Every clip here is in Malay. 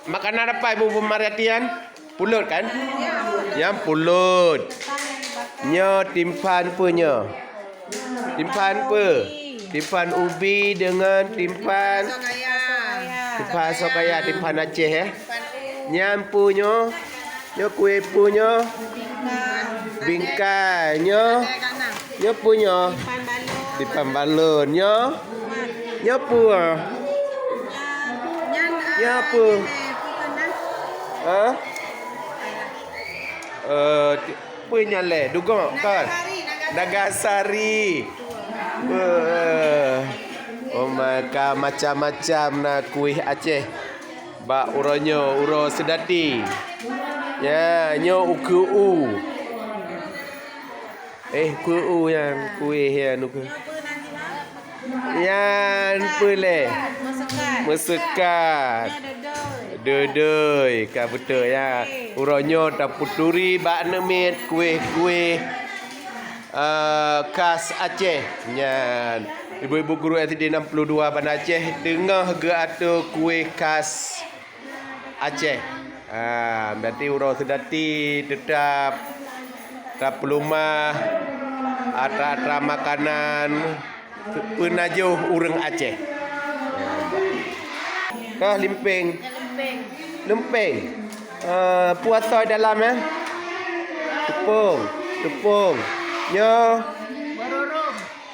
Makanan apa Ibu Mariatian? Pulut kan? Yang pulut. Nya timpan punya. Timpan apa? Timpan ubi dengan timpan sokaya, timpan Aceh ya. Nyam punya. Nya kue punya. Bingkainya. Nya punya. Timpan balon nya. Nya apa? Nya apa? Ha? Punya le, dugong kan? Nagasari. Oh maka macam-macam na kuih Aceh. Ba uronyo, uro sedati. Ya, nyo uku. Kuih yang kuih yang uku. Yang pule. Mesekat. Dodoi, ka betul ya. Uronyo tak puturi bak nemit kuih-kuih khas Aceh. Nyan. Ibu-ibu guru SD 62 Bandar Aceh tengah ge atau kuih khas Aceh. Berarti urang sedati tetap tak pelumah atra-atra makanan penajuh urang Aceh. Kah limping. Lempeng. Puasa dalam ya. Tepung. Nya.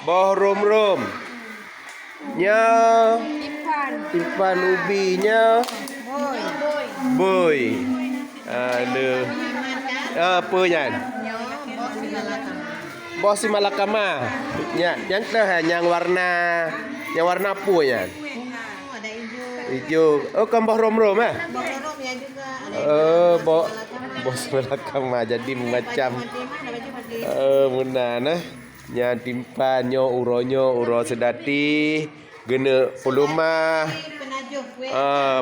Bohrom. Nya. Timpan ubinya. Boy. Apa nyan? Bosi malakama. Nya, yang teh yang warna apa nyan? Hijau. Oh, kan bohrom ya? Bohrom ya juga. Bos malakama jadi macam munana nya timpan nyo uro sedati gena pelumah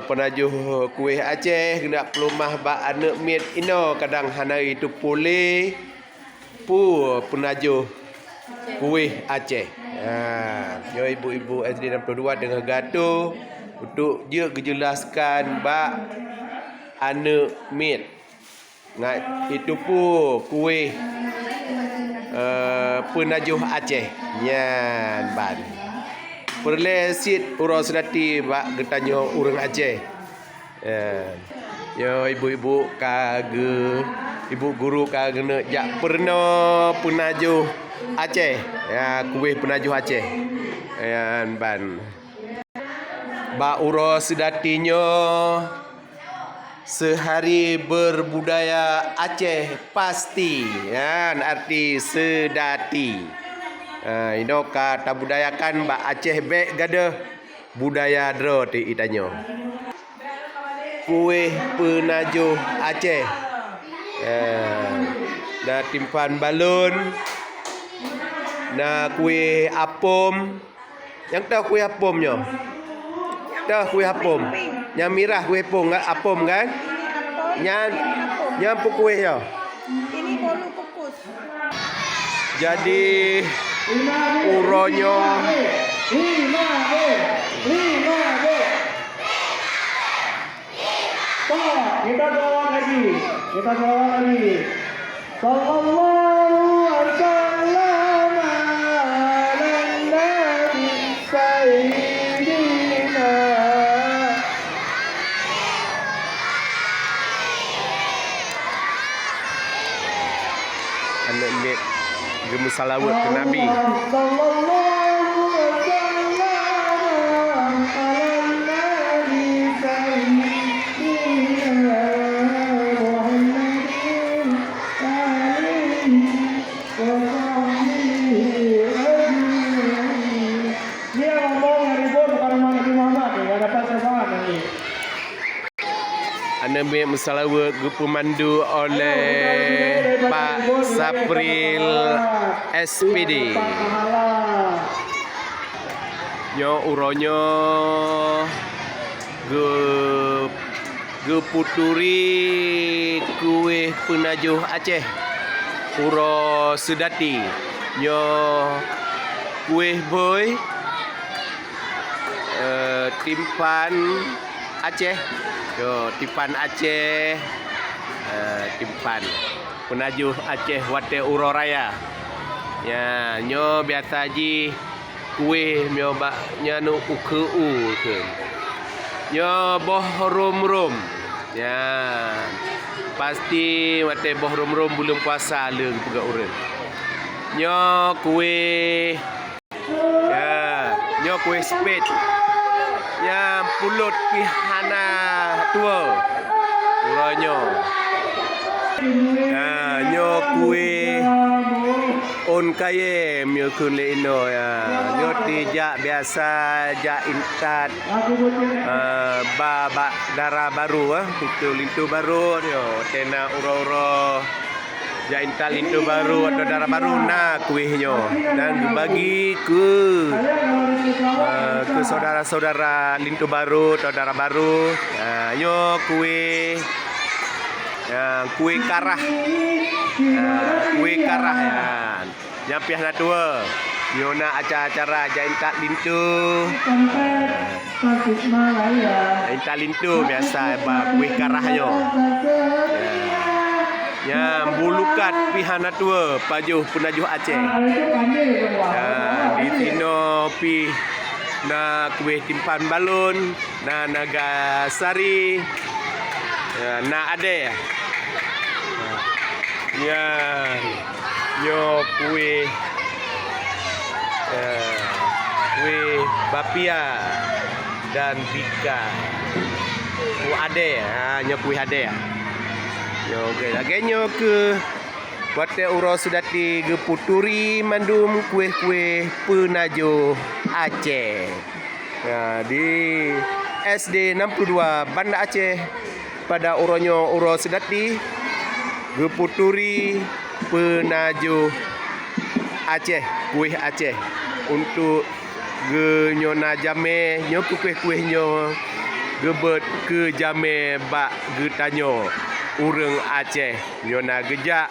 penajuh kuih Aceh gena pelumah ba anak mit ino kadang hanai tu pulih penajuh kuih Aceh. Nyo ibu-ibu SD 62 dengan gaduh untuk dia kejelaskan ba anak mit ngat itu pun kuih penajuh Aceh nyan ban perlesit urang sedati bak getanyo urang Aceh. Yo ibu-ibu kage ibu guru kagena jak pernah penajuh Aceh ya kuih penajuh Aceh yan ban ba urang sedatinyo sehari berbudaya Aceh pasti kan arti sedati. Ino kata budayakan ba Aceh bek gada budaya dro ti itanyo. Kuih penajuh Aceh. Na timpan balon. Na kuih apom. Yang tahu kuih apomnya? Tahu kuih apom. Yang mirah kuih apom kan? Yang kuih ya. Ini bolu kukus. Jadi uronyo 5 kita doa lagi. Sallallahu alaihi wasallam ala nabi sayyidina. Anak mit gemus salawat ke Nabi. Anak mit musalawat pemandu oleh Pak Sapril SPD. Nyo uronyo ge puturi kuih penajuh Aceh uro sedati nyo kuih boy timpan Aceh. Yo Timpan Aceh. Timpan penajuh Aceh Wate Uro Raya. Ya, nyo biasa ji kuih myo bak nyanu ukeu ke. Nyo boh rum. Ya. Pasti wate boh rum belum puasa leung pegak urang. Nyo kuih. Ya, nyo kuih spit. Ya pulut pihana tua. Uronyo. Nyo kuih on kaye myo kun le ino ya. Nyo tijak biasa jak intat. Ba darah baru lintu baru yo tena uro jak intat lintu baru atau darah baru nah kuihnya dan bagi ke saudara-saudara lintu baru atau darah baru. Yo kuih kuih karah. Kuih karah ya. Nyampiah na tua. Nyona acara-acara jain tak lintu. Jain lintu biasa kuih karahnya. Ya, bulukat pihana tua pajuh penajuh Aceh. Di tino pi na kuih timpan balun, na naga sari. Na ade. Ya. Nyo kuih bapia dan bika. Ade nyo kuih ade. Nyo ke lagi nyo ke Wate Uro Sedati ge puturi mandum kuih-kuih penajuh Aceh. Di SD 62 Banda Aceh pada uronyo Uro Sedati ge puturi penajuh Aceh, kuih Aceh untuk ge nyona jame nyo kuih-kuih nyo gebet ke jame bak ge tanyo urang Aceh nyona gejak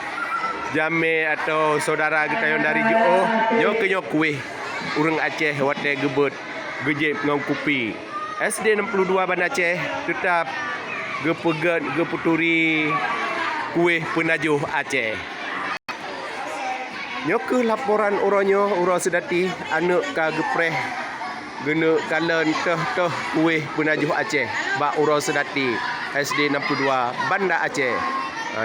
jame atau saudara ge tanyo dari Johor nyo ke nyo kuih urang Aceh wate gebet gejep ngau kupi. SD 62 Banda Aceh tetap ge pegat ge puturi kuih penajuh Aceh. Nyoke laporan uronyo Uro Sedati anak ka gepreh gena kalen teh kuih penajuh Aceh bak Uro Sedati SD 62 Banda Aceh.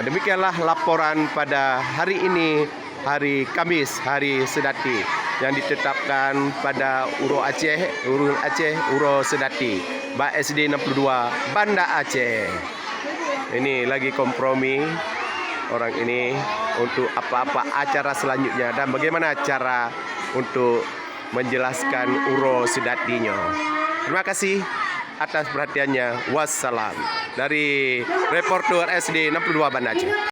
Demikianlah laporan pada hari ini, hari Kamis, hari Sedati yang ditetapkan pada Uro Aceh, Uro Sedati bak SD 62 Banda Aceh. Ini lagi kompromi orang ini untuk apa-apa acara selanjutnya dan bagaimana cara untuk menjelaskan Uro Sedatinya. Terima kasih atas perhatiannya. Wassalam. Dari reporter SD 62 Banda Aceh.